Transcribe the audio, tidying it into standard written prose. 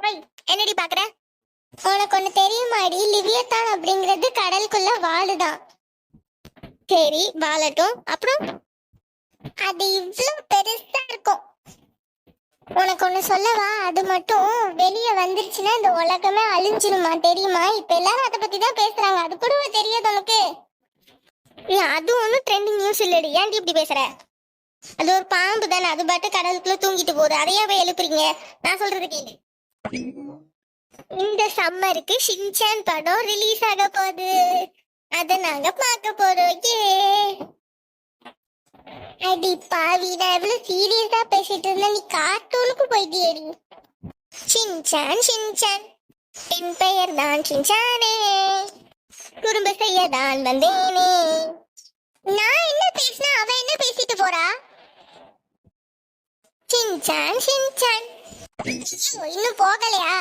ஓய், என்னடி பாக்குற? உனக்கு ஒண்ணு தெரியுமாடி, லிவியத்தான் அப்படிங்கிறது கடலுக்குள்ள வாழுதான். சரி, வாழட்டும். அப்புறம் அது இவ்வளவு பெருசா இருக்கும். உனக்கு ஒண்ணு சொல்லவா? அது மட்டும் வெளிய வந்துருச்சுன்னா இந்த உலகமே அழிஞ்சிருமா, தெரியுமா? இப்ப எல்லாரும் அதை பத்தி தான் பேசுறாங்க. அது கூட தெரியாது உனக்கு? அது ஒன்றும் ட்ரெண்டிங் நியூஸ் இல்லடி. ஏன்டி இப்படி பேசுற? அது ஒரு பாம்பு தானே, அது பாட்டு கடலுக்குள்ள தூங்கிட்டு போகுது. அதையே போய் எழுப்புறீங்க? நான் சொல்றது கேளு. இந்த சம்மருக்கு ஷின்சான் படம் ரிலீஸ் ஆக போகுது. அத நாங்க பார்க்க போறோம். அடி பாவி, நான் எவ்வளவு சீரியஸா பேசிட்டு இருந்தேன், நீ கார்ட்டூனுக்கு போயிட்டியேடி. ஷின்சான் ஷின்சான், என் பெயர் தான் ஷின்சானே, குறும்பு செய்ய தான் வந்தேனே. நான் என்ன பேசினா அவ என்ன பேசிட்டு போறா? Shinchan Shinchan. இன்னும் போகலையா?